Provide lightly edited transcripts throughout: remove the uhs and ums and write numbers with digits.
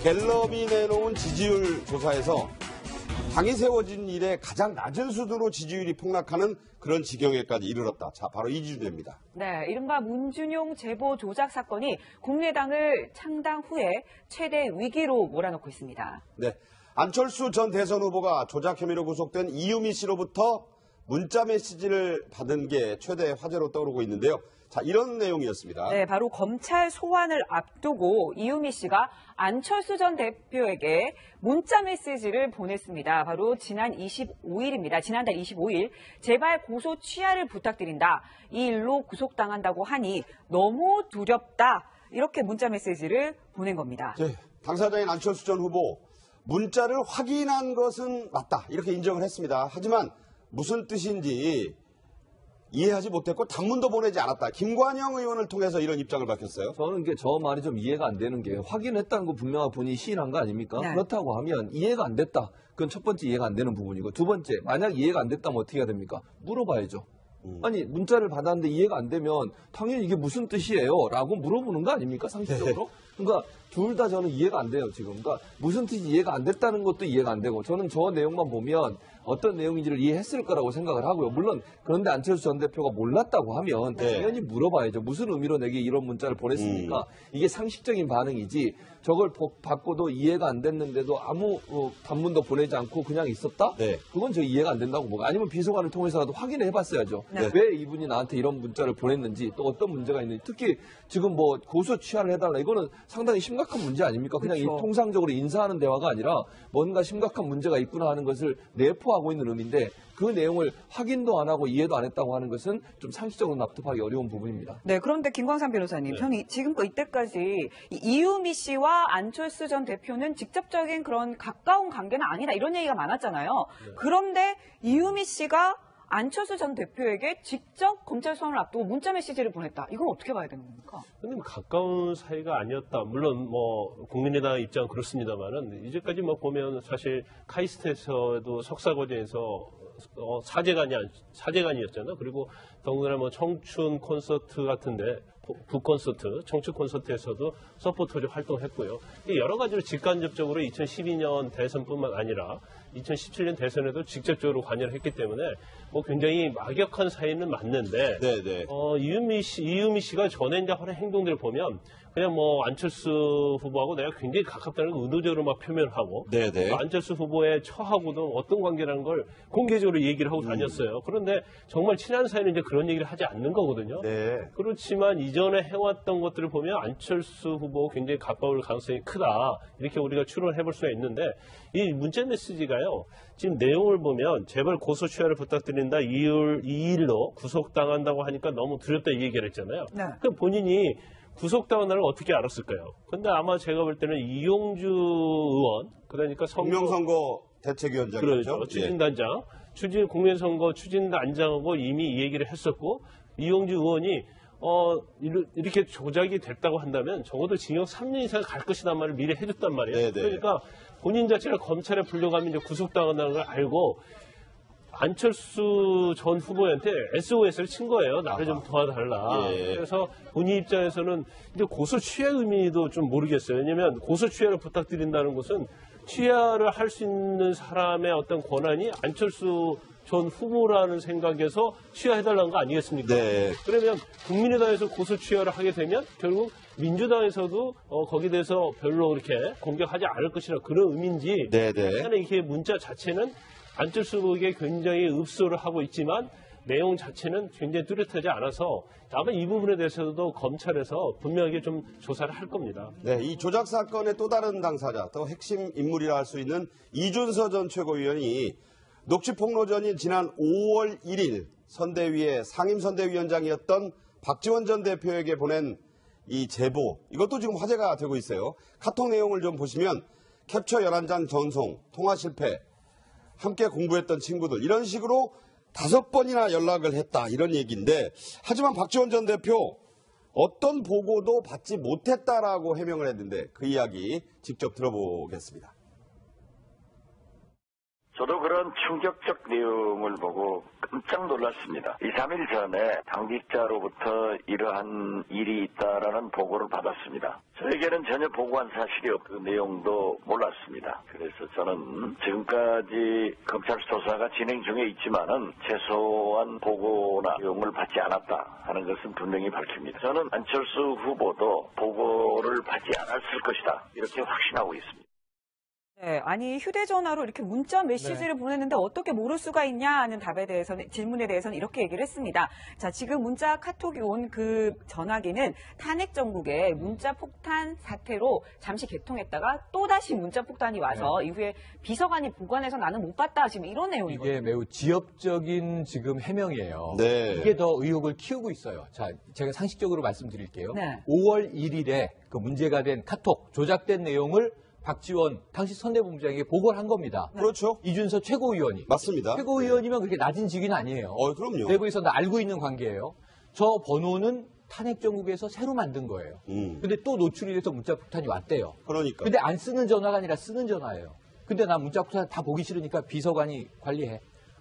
갤럽이 내놓은 지지율 조사에서 당이 세워진 이래 가장 낮은 수준으로 지지율이 폭락하는 그런 지경에까지 이르렀다. 자, 바로 이 주제입니다. 네, 이른바 문준용 제보 조작 사건이 국민의당을 창당 후에 최대 위기로 몰아넣고 있습니다. 네, 안철수 전 대선 후보가 조작 혐의로 구속된 이유미 씨로부터 문자 메시지를 받은 게 최대 화제로 떠오르고 있는데요. 자, 이런 내용이었습니다. 네, 바로 검찰 소환을 앞두고 이유미 씨가 안철수 전 대표에게 문자 메시지를 보냈습니다. 바로 지난달 25일 제발 고소 취하를 부탁드린다. 이 일로 구속당한다고 하니 너무 두렵다. 이렇게 문자 메시지를 보낸 겁니다. 네, 당사자인 안철수 전 후보 문자를 확인한 것은 맞다. 이렇게 인정을 했습니다. 하지만 무슨 뜻인지 이해하지 못했고 단문도 보내지 않았다. 김관영 의원을 통해서 이런 입장을 밝혔어요. 저는 저 말이 좀 이해가 안 되는 게 확인했다는 거 분명하게 본인이 시인한 거 아닙니까? 네. 그렇다고 하면 이해가 안 됐다. 그건 첫 번째 이해가 안 되는 부분이고 두 번째 만약 이해가 안 됐다면 어떻게 해야 됩니까? 물어봐야죠. 아니 문자를 받았는데 이해가 안 되면 당연히 이게 무슨 뜻이에요? 라고 물어보는 거 아닙니까? 상식적으로? 그러니까 둘 다 저는 이해가 안 돼요 지금. 그러니까 무슨 뜻이 이해가 안 됐다는 것도 이해가 안 되고 저는 저 내용만 보면 어떤 내용인지를 이해했을 거라고 생각을 하고요. 물론 그런데 안철수 전 대표가 몰랐다고 하면 당연히 물어봐야죠. 무슨 의미로 내게 이런 문자를 보냈습니까? 이게 상식적인 반응이지 저걸 받고도 이해가 안 됐는데도 아무 단문도 보내지 않고 그냥 있었다? 네. 그건 저 이해가 안 된다고 보고 아니면 비서관을 통해서라도 확인해 봤어야죠. 네. 왜 이분이 나한테 이런 문자를 보냈는지 또 어떤 문제가 있는지 특히 지금 뭐 고소 취하를 해달라 이거는 상당히 심각한 문제 아닙니까? 그냥 그렇죠. 통상적으로 인사하는 대화가 아니라 뭔가 심각한 문제가 있구나 하는 것을 내포하고 있는 의미인데 그 내용을 확인도 안 하고 이해도 안 했다고 하는 것은 좀 상식적으로 납득하기 어려운 부분입니다. 네, 그런데 김광삼 변호사님, 저는 지금껏 이때까지 이유미 씨와 안철수 전 대표는 직접적인 그런 가까운 관계는 아니다 이런 얘기가 많았잖아요. 그런데 이유미 씨가 안철수 전 대표에게 직접 검찰 소환을 앞두고 문자 메시지를 보냈다. 이건 어떻게 봐야 되는 겁니까? 근데 가까운 사이가 아니었다. 물론 뭐 국민의당 입장은 그렇습니다만은 이제까지 뭐 보면 사실 카이스트에서도 석사 과정에서 사제간이었잖아. 그리고 더군다나 뭐 청춘 콘서트 같은데 북콘서트, 청춘 콘서트에서도 서포터로 활동했고요. 여러 가지로 직간접적으로 2012년 대선뿐만 아니라 2017년 대선에도 직접적으로 관여를 했기 때문에 뭐 굉장히 막역한 사이는 맞는데 네네. 이유미 씨가 전에 이제 하는 행동들을 보면 그냥 뭐 안철수 후보하고 내가 굉장히 가깝다는 걸 의도적으로 막 표현하고 네네. 안철수 후보의 처하고도 어떤 관계라는 걸 공개적으로 얘기를 하고 다녔어요. 그런데 정말 친한 사이는 이제 그런 얘기를 하지 않는 거거든요. 네. 그렇지만 이전에 해왔던 것들을 보면 안철수 후보가 굉장히 가까울 가능성이 크다. 이렇게 우리가 추론을 해볼 수가 있는데 이 문자 메시지가요. 지금 내용을 보면 제발 고소 취하를 부탁드린다. 2일로 구속당한다고 하니까 너무 두렵다 이 얘기를 했잖아요. 네. 그럼 본인이 구속당한 날을 어떻게 알았을까요? 근데 아마 제가 볼 때는 이용주 의원, 그러니까 공명선거 대책위원장이죠. 그렇죠. 추진단장, 국민선거 추진단장하고 이미 이 얘기를 했었고, 이용주 의원이, 이렇게 조작이 됐다고 한다면 적어도 징역 3년 이상 갈 것이란 말을 미리 해줬단 말이에요. 네네. 그러니까 본인 자체가 검찰에 불려가면 이제 구속당한다는 걸 알고, 안철수 전 후보한테 SOS를 친 거예요. 나를 좀 도와달라. 예. 그래서 본인 입장에서는 이제 고소 취하 의미도 좀 모르겠어요. 왜냐하면 고소 취하를 부탁드린다는 것은 취하를 할 수 있는 사람의 어떤 권한이 안철수 전 후보라는 생각에서 취하해달라는 거 아니겠습니까? 네. 그러면 국민의당에서 고소 취하를 하게 되면 결국 민주당에서도 거기에 대해서 별로 그렇게 공격하지 않을 것이라 그런 의미인지 네네. 저는 이렇게 문자 자체는 안철수 후보에게 굉장히 읍소를 하고 있지만 내용 자체는 굉장히 뚜렷하지 않아서 아마 이 부분에 대해서도 검찰에서 분명하게 좀 조사를 할 겁니다. 네, 이 조작 사건의 또 다른 당사자, 또 핵심 인물이라 할 수 있는 이준서 전 최고위원이 녹취폭로전인 지난 5월 1일 선대위의 상임선대위원장이었던 박지원 전 대표에게 보낸 이 제보, 이것도 지금 화제가 되고 있어요. 카톡 내용을 좀 보시면 캡처 11장 전송, 통화 실패, 함께 공부했던 친구들 이런 식으로 5번이나 연락을 했다 이런 얘기인데 하지만 박지원 전 대표 어떤 보고도 받지 못했다라고 해명을 했는데 그 이야기 직접 들어보겠습니다. 저도 그런 충격적 내용을 보고 깜짝 놀랐습니다. 2, 3일 전에 당직자로부터 이러한 일이 있다라는 보고를 받았습니다. 저에게는 전혀 보고한 사실이 없고 그 내용도 몰랐습니다. 그래서 저는 지금까지 검찰 수사가 진행 중에 있지만은 최소한 보고나 내용을 받지 않았다 하는 것은 분명히 밝힙니다. 저는 안철수 후보도 보고를 받지 않았을 것이다 이렇게 확신하고 있습니다. 네, 아니 휴대전화로 이렇게 문자 메시지를 보냈는데 어떻게 모를 수가 있냐 하는 질문에 대해서는 이렇게 얘기를 했습니다. 자, 지금 문자 카톡이 온 그 전화기는 탄핵 정국의 문자 폭탄 사태로 잠시 개통했다가 또다시 문자 폭탄이 와서 이후에 비서관이 보관해서 나는 못 봤다 지금 이런 내용이거든요. 이게 매우 지엽적인 지금 해명이에요. 네. 이게 더 의혹을 키우고 있어요. 자, 제가 상식적으로 말씀드릴게요. 네. 5월 1일에 그 문제가 된 카톡 조작된 내용을 박지원 당시 선대본부장에게 보고를 한 겁니다. 그렇죠. 이준서 최고위원이. 맞습니다. 최고위원이면 그렇게 낮은 직위는 아니에요. 그럼요. 내부에서 알고 있는 관계예요. 저 번호는 탄핵 정국에서 새로 만든 거예요. 근데 또 노출이 돼서 문자 폭탄이 왔대요. 그러니까. 근데 안 쓰는 전화가 아니라 쓰는 전화예요. 근데 나 문자 폭탄 다 보기 싫으니까 비서관이 관리해.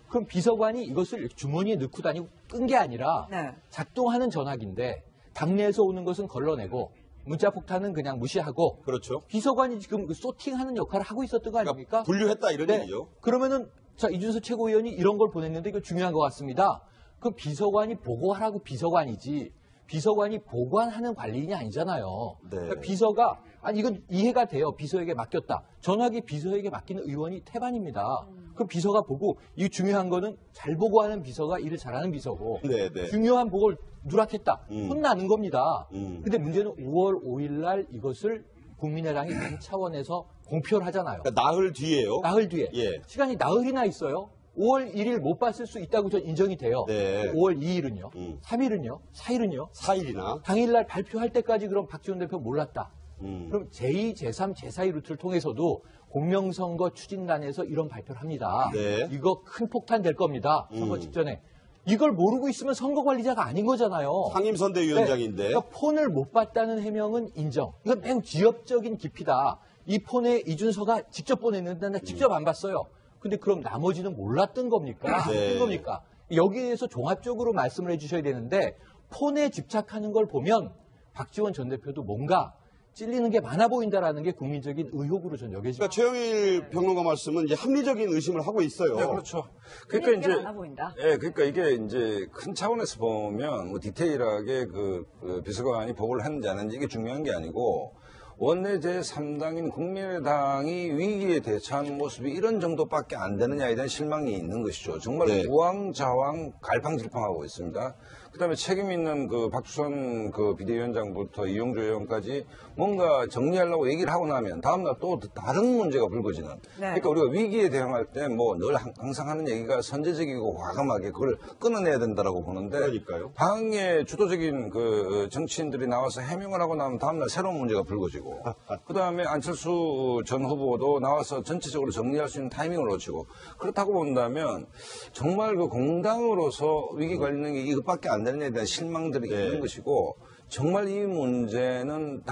그럼 비서관이 이것을 주머니에 넣고 다니고 끈 게 아니라 네. 작동하는 전화기인데 당내에서 오는 것은 걸러내고 문자 폭탄은 그냥 무시하고 그렇죠. 비서관이 지금 그 소팅하는 역할을 하고 있었던 거 아닙니까? 분류했다 이런 네. 얘기죠. 그러면은 자 이준석 최고위원이 이런 걸 보냈는데 이거 중요한 것 같습니다. 그럼 비서관이 보고하라고 비서관이지 비서관이 보관하는 관리인이 아니잖아요. 네. 그러니까 비서가 아니 이건 이해가 돼요. 비서에게 맡겼다. 전화기 비서에게 맡기는 의원이 태반입니다. 그럼 비서가 보고 이 중요한 거는 잘 보고하는 비서가 일을 잘하는 비서고 네, 네. 중요한 보고를 누락했다. 혼나는 겁니다. 음. 근데 문제는 5월 5일 날 이것을 국민의당이 당 차원에서 공표를 하잖아요. 그러니까 나흘 뒤에요. 나흘 뒤에. 예. 시간이 나흘이나 있어요. 5월 1일 못 봤을 수 있다고 전 인정이 돼요. 네. 5월 2일은요. 3일은요. 4일은요. 4일이나. 당일날 발표할 때까지 그럼 박지원 대표 몰랐다. 음. 그럼 제2, 제3, 제4의 루트를 통해서도 공명선거 추진단에서 이런 발표를 합니다. 네. 이거 큰 폭탄 될 겁니다. 선거 직전에. 이걸 모르고 있으면 선거관리자가 아닌 거잖아요. 상임선대위원장인데. 네. 그러니까 폰을 못 봤다는 해명은 인정. 이건 매우 지엽적인 깊이다. 이 폰에 이준서가 직접 보냈는데 나 직접 안 봤어요. 근데 그럼 나머지는 몰랐던 겁니까? 네. 어떤 겁니까? 여기에 대해서 종합적으로 말씀을 해주셔야 되는데 폰에 집착하는 걸 보면 박지원 전 대표도 뭔가 찔리는 게 많아 보인다라는 게 국민적인 의혹으로 전 여겨집니다. 그러니까 최영일 평론가 말씀은 이제 합리적인 의심을 하고 있어요. 네, 그렇죠. 그러니까 그러니까 이제 많아 보인다. 예, 그러니까 이게 이제 큰 차원에서 보면 뭐 디테일하게 그 비서관이 보고를 했는지 안 했는지 이게 중요한 게 아니고 원내 제3당인 국민의당이 위기에 대처하는 모습이 이런 정도밖에 안 되느냐에 대한 실망이 있는 것이죠. 정말 네. 우왕좌왕 갈팡질팡하고 있습니다. 그다음에 책임 있는 그 박주선 그 비대위원장부터 이용주 의원까지 뭔가 정리하려고 얘기를 하고 나면 다음날 또 다른 문제가 불거지는. 네. 그러니까 우리가 위기에 대응할 때 뭐 늘 항상 하는 얘기가 선제적이고 과감하게 그걸 끊어내야 된다라고 보는데. 그러니까요. 당의 주도적인 그 정치인들이 나와서 해명을 하고 나면 다음날 새로운 문제가 불거지고. 그다음에 안철수 전 후보도 나와서 전체적으로 정리할 수 있는 타이밍을 놓치고. 그렇다고 본다면 정말 그 공당으로서 위기 관리는 게 이것밖에 안 되느냐에 대한 실망들이 있는 것이고 정말 이 문제는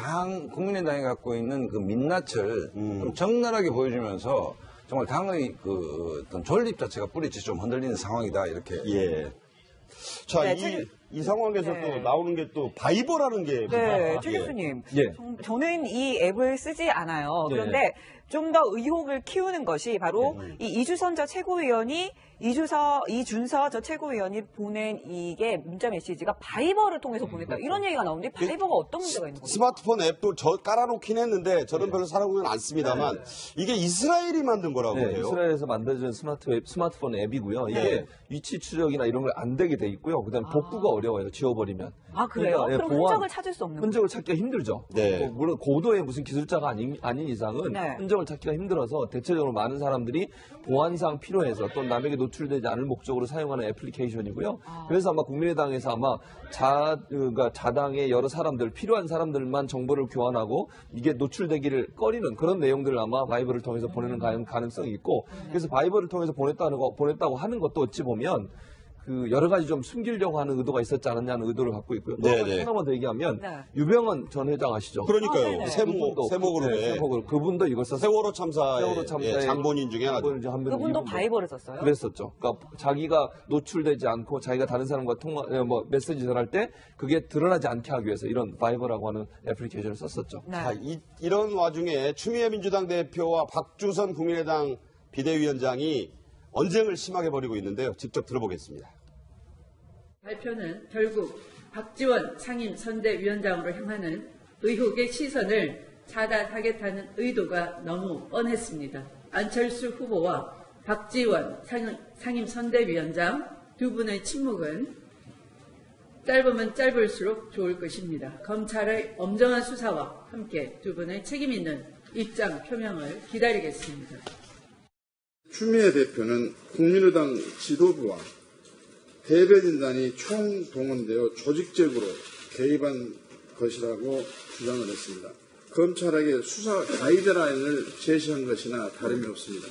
국민의당이 갖고 있는 그 민낯을 좀 적나라하게 보여주면서 정말 당의 그 어떤 존립 자체가 뿌리째 좀 흔들리는 상황이다 이렇게. 예. 자, 네, 이 상황에서 네. 또 나오는 게 또 바이버라는 게. 네, 최 예. 교수님. 예. 저는 이 앱을 쓰지 않아요. 그런데 좀 더 의혹을 키우는 것이 바로 이 이주선 저 최고위원이 이준서 저 최고위원이 보낸 이게 문자 메시지가 바이버를 통해서 보냈다. 이런 얘기가 나오는데 바이버가 어떤 문제가 있는 거죠? 스마트폰 앱도 깔아놓긴 했는데 저는 별로 사용은 않습니다만 이게 이스라엘이 만든 거라고 네, 해요. 이스라엘에서 만들어진 스마트폰 앱이고요. 이게 네. 위치 추적이나 이런 걸 안 되게 돼 있고요. 그다음에 복구가 어려워요. 지워버리면. 아, 그래요? 그러니까, 그럼 흔적을 찾을 수 없는 거예요? 흔적을 찾기가 힘들죠. 네. 뭐 물론 고도의 무슨 기술자가 아닌 이상은 네. 흔적을 찾기가 힘들어서 대체적으로 많은 사람들이 보안상 필요해서 또 남에게 노출되지 않을 목적으로 사용하는 애플리케이션이고요. 그래서 아마 국민의당에서 아마 그러니까 자당의 여러 사람들, 필요한 사람들만 정보를 교환하고 이게 노출되기를 꺼리는 그런 내용들을 아마 바이버를 통해서 보내는 가능성이 있고 그래서 바이버를 통해서 보냈다고 하는 것도 어찌 보면 그 여러 가지 좀 숨기려고 하는 의도가 있었지 않았냐는 의도를 갖고 있고요. 또 네네. 하나만 더 얘기하면 네. 유병헌 전 회장 아시죠? 그러니까요. 네네. 세모그룹에 그분도 이걸 썼어요. 세월호 참사의 세월호 참사의 장본인 중에 하나. 그분도 바이버를 썼어요? 그랬었죠. 그러니까 자기가 노출되지 않고 자기가 다른 사람과 메시지 전할 때 그게 드러나지 않게 하기 위해서 이런 바이버라고 하는 애플리케이션을 썼었죠. 네. 자, 이런 와중에 추미애 민주당 대표와 박주선 국민의당 비대위원장이 언쟁을 심하게 벌이고 있는데요. 직접 들어보겠습니다. 발표는 결국 박지원 상임선대위원장으로 향하는 의혹의 시선을 차단하겠다는 의도가 너무 뻔했습니다. 안철수 후보와 박지원 상임선대위원장 두 분의 침묵은 짧으면 짧을수록 좋을 것입니다. 검찰의 엄정한 수사와 함께 두 분의 책임 있는 입장 표명을 기다리겠습니다. 추미애 대표는 국민의당 지도부와 대변인단이 총동원되어 조직적으로 개입한 것이라고 주장을 했습니다. 검찰에게 수사 가이드라인을 제시한 것이나 다름이 없습니다.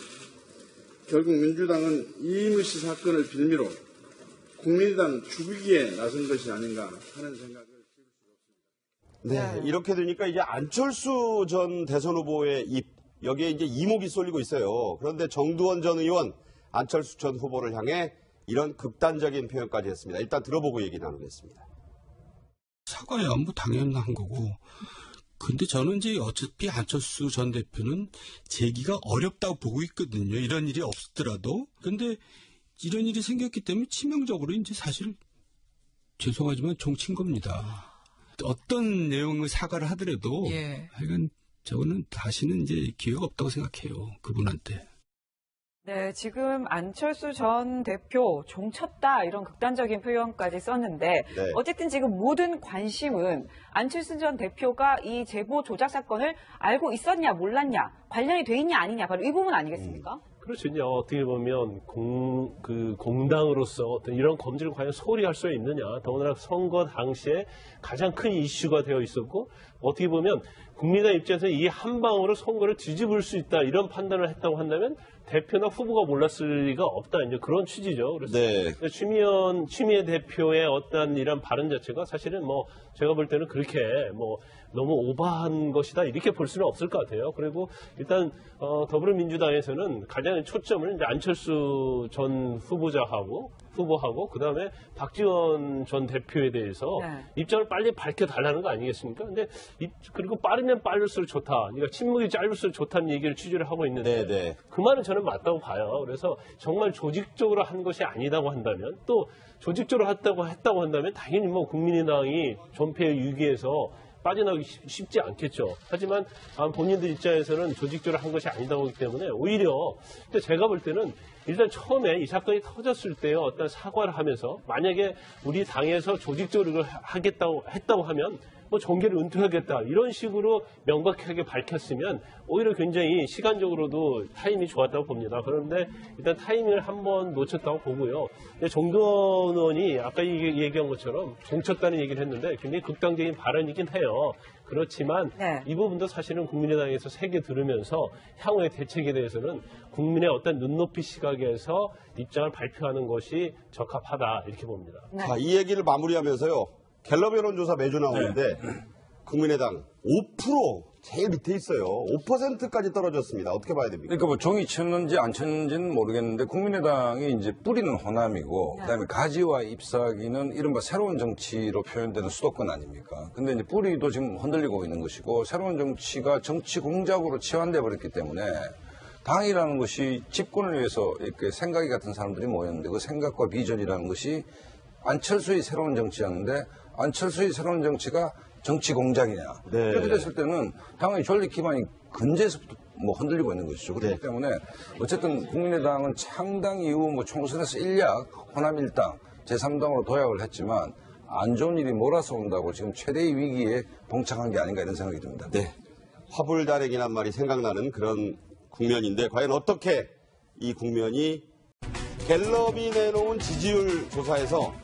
결국 민주당은 이인우 씨 사건을 빌미로 국민의당 죽이기에 나선 것이 아닌가 하는 생각을 네, 이렇게 되니까 이제 안철수 전 대선 후보의 여기에 이제 이목이 쏠리고 있어요. 그런데 정두원 전 의원, 안철수 전 후보를 향해 이런 극단적인 표현까지 했습니다. 일단 들어보고 얘기 나누겠습니다. 사과야 뭐 당연한 거고. 근데 저는 이제 어차피 안철수 전 대표는 재기가 어렵다고 보고 있거든요. 이런 일이 없더라도. 근데 이런 일이 생겼기 때문에 치명적으로 이제 사실 죄송하지만 종친 겁니다. 어떤 내용의 사과를 하더라도 하여간 저거는 다시는 이제 기회가 없다고 생각해요. 그분한테. 네, 지금 안철수 전 대표 종쳤다 이런 극단적인 표현까지 썼는데 네. 어쨌든 지금 모든 관심은 안철수 전 대표가 이 제보 조작 사건을 알고 있었냐 몰랐냐 관련이 돼 있냐 아니냐 바로 이 부분 아니겠습니까? 그렇죠. 이제 어떻게 보면 공당으로서 어떤 이런 검증을 과연 소홀히 할 수 있느냐. 더군다나 선거 당시에 가장 큰 이슈가 되어 있었고 어떻게 보면 국민의 입장에서 이 한 방으로 선거를 뒤집을 수 있다 이런 판단을 했다고 한다면 대표나 후보가 몰랐을 리가 없다 이제 그런 취지죠. 그래서 네. 추미애 대표의 어떤 이런 발언 자체가 사실은 뭐 제가 볼 때는 그렇게 뭐 너무 오버한 것이다 이렇게 볼 수는 없을 것 같아요. 그리고 일단 더불어민주당에서는 가장 초점을 이제 안철수 전 후보하고 그다음에 박지원 전 대표에 대해서 입장을 빨리 밝혀달라는 거 아니겠습니까? 근데 그리고 빠르면 빠를수록 좋다. 그러니까 침묵이 짧을수록 좋다는 얘기를 취지를 하고 있는데 그 말은 저는 맞다고 봐요. 그래서 정말 조직적으로 한 것이 아니다고 한다면 또 조직적으로 했다고 한다면 당연히 뭐 국민의당이 존폐의 위기에서 빠져나오기 쉽지 않겠죠. 하지만 본인들 입장에서는 조직적으로 한 것이 아니다고 하기 때문에 오히려 제가 볼 때는 일단 처음에 이 사건이 터졌을 때 어떤 사과를 하면서 만약에 우리 당에서 조직적으로 했다고 하면 뭐 정계를 은퇴하겠다 이런 식으로 명백하게 밝혔으면 오히려 굉장히 시간적으로도 타이밍이 좋았다고 봅니다. 그런데 일단 타이밍을 한번 놓쳤다고 보고요. 정두원 의원이 아까 얘기한 것처럼 종쳤다는 얘기를 했는데 굉장히 극단적인 발언이긴 해요. 그렇지만 이 부분도 사실은 국민의당에서 세게 들으면서 향후의 대책에 대해서는 국민의 어떤 눈높이 시각에서 입장을 발표하는 것이 적합하다 이렇게 봅니다. 자, 이 얘기를 마무리하면서요. 갤럽 여론조사 매주 나오는데 국민의당 5% 제일 밑에 있어요. 5%까지 떨어졌습니다. 어떻게 봐야 됩니까? 그러니까 뭐 종이 쳤는지 안 쳤는지는 모르겠는데 국민의당이 이제 뿌리는 호남이고 그다음에 가지와 잎사귀는 이른바 새로운 정치로 표현되는 수도권 아닙니까? 근데 이제 뿌리도 지금 흔들리고 있는 것이고 새로운 정치가 정치 공작으로 치환돼 버렸기 때문에 당이라는 것이 집권을 위해서 이렇게 생각이 같은 사람들이 모였는데 그 생각과 비전이라는 것이 안철수의 새로운 정치였는데 안철수의 새로운 정치가 정치 공작이냐. 그렇게 됐을 때는 당의 존립 기반이 근제에서부터 뭐 흔들리고 있는 것이죠. 그렇기 때문에 어쨌든 국민의당은 창당 이후 뭐 총선에서 일약 호남 일당 제3당으로 도약을 했지만 안 좋은 일이 몰아서 온다고 지금 최대의 위기에 봉착한 게 아닌가 이런 생각이 듭니다. 네. 화불다랭이란 말이 생각나는 그런 국면인데 과연 어떻게 이 국면이 갤럽이 내놓은 지지율 조사에서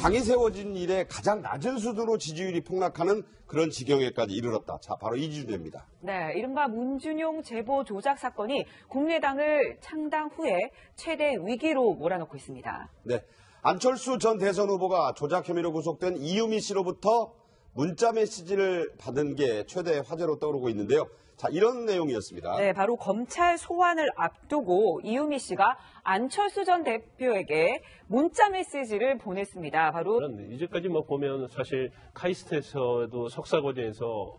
당이 세워진 이래 가장 낮은 수준으로 지지율이 폭락하는 그런 지경에까지 이르렀다. 자, 바로 이 주제입니다. 네, 이른바 문준용 제보 조작 사건이 국민의당을 창당 후에 최대 위기로 몰아넣고 있습니다. 네, 안철수 전 대선 후보가 조작 혐의로 구속된 이유미 씨로부터 문자 메시지를 받은 게 최대 화제로 떠오르고 있는데요. 자, 이런 내용이었습니다. 네, 바로 검찰 소환을 앞두고 이유미 씨가 안철수 전 대표에게 문자 메시지를 보냈습니다. 바로 이제까지 뭐 보면 사실 카이스트에서도 석사과정에서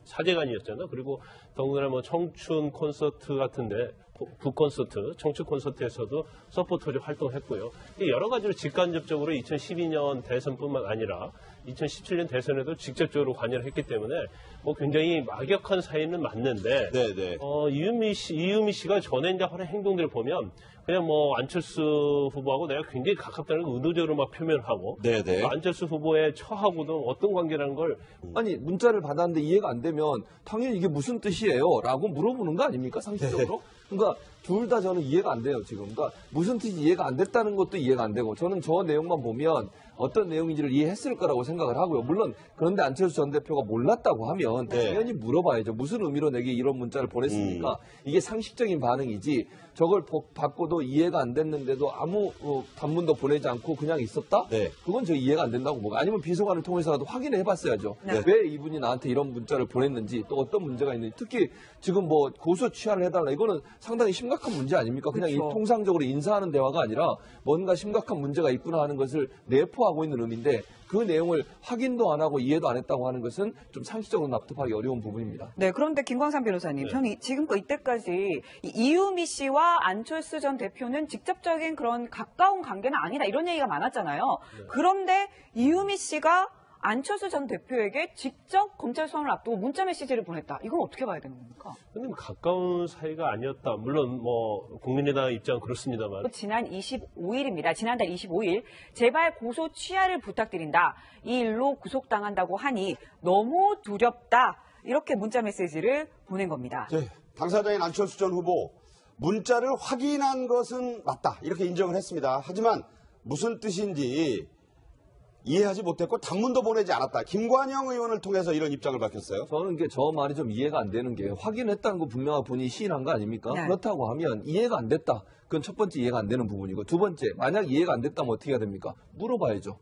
사제관이었잖아요. 그리고 더군다나 뭐 청춘 콘서트 같은데 북콘서트, 청춘 콘서트에서도 서포터로 활동했고요. 여러 가지로 직간접적으로 2012년 대선뿐만 아니라 2017년 대선에도 직접적으로 관여를 했기 때문에 뭐 굉장히 막역한 사이는 맞는데 네네. 이유미 씨가 전에 이제 하는 행동들을 보면 그냥 뭐 안철수 후보하고 내가 굉장히 가깝다는 걸 의도적으로 막 표현을 하고 네네. 안철수 후보의 처하고도 어떤 관계라는 걸 아니 문자를 받았는데 이해가 안 되면 당연히 이게 무슨 뜻이에요? 라고 물어보는 거 아닙니까? 상식적으로? 그러니까 둘 다 저는 이해가 안 돼요, 지금. 그러니까 무슨 뜻이 이해가 안 됐다는 것도 이해가 안 되고 저는 저 내용만 보면 어떤 내용인지를 이해했을 거라고 생각을 하고요. 물론 그런데 안철수 전 대표가 몰랐다고 하면 당연히 물어봐야죠. 무슨 의미로 내게 이런 문자를 보냈습니까? 이게 상식적인 반응이지 저걸 받고도 이해가 안 됐는데도 아무 단문도 보내지 않고 그냥 있었다? 네. 그건 저 이해가 안 된다고 보고 아니면 비서관을 통해서라도 확인을 해봤어야죠. 네. 왜 이분이 나한테 이런 문자를 보냈는지 또 어떤 문제가 있는지 특히 지금 뭐 고소 취하를 해달라 이거는 상당히 심각한 문제 아닙니까? 그냥 그렇죠. 이 통상적으로 인사하는 대화가 아니라 뭔가 심각한 문제가 있구나 하는 것을 내포하고 있는 의미인데 그 내용을 확인도 안 하고 이해도 안 했다고 하는 것은 좀 상식적으로 납득하기 어려운 부분입니다. 네, 그런데 김광삼 변호사님, 저는 지금껏 이때까지 이유미 씨와 안철수 전 대표는 직접적인 그런 가까운 관계는 아니다 이런 얘기가 많았잖아요. 그런데 이유미 씨가 안철수 전 대표에게 직접 검찰 소환을 앞두고 문자 메시지를 보냈다. 이건 어떻게 봐야 되는 겁니까? 근데 뭐 가까운 사이가 아니었다. 물론 뭐 국민의당 입장은 그렇습니다만. 지난 25일입니다. 지난달 25일 제발 고소 취하를 부탁드린다. 이 일로 구속당한다고 하니 너무 두렵다. 이렇게 문자 메시지를 보낸 겁니다. 네, 당사자인 안철수 전 후보 문자를 확인한 것은 맞다 이렇게 인정을 했습니다. 하지만 무슨 뜻인지 이해하지 못했고 단문도 보내지 않았다. 김관영 의원을 통해서 이런 입장을 밝혔어요. 저는 저 말이 좀 이해가 안 되는 게 확인했다는 거 분명하게 본인이 시인한 거 아닙니까? 네. 그렇다고 하면 이해가 안 됐다. 그건 첫 번째 이해가 안 되는 부분이고 두 번째 만약 이해가 안 됐다면 어떻게 해야 됩니까? 물어봐야죠.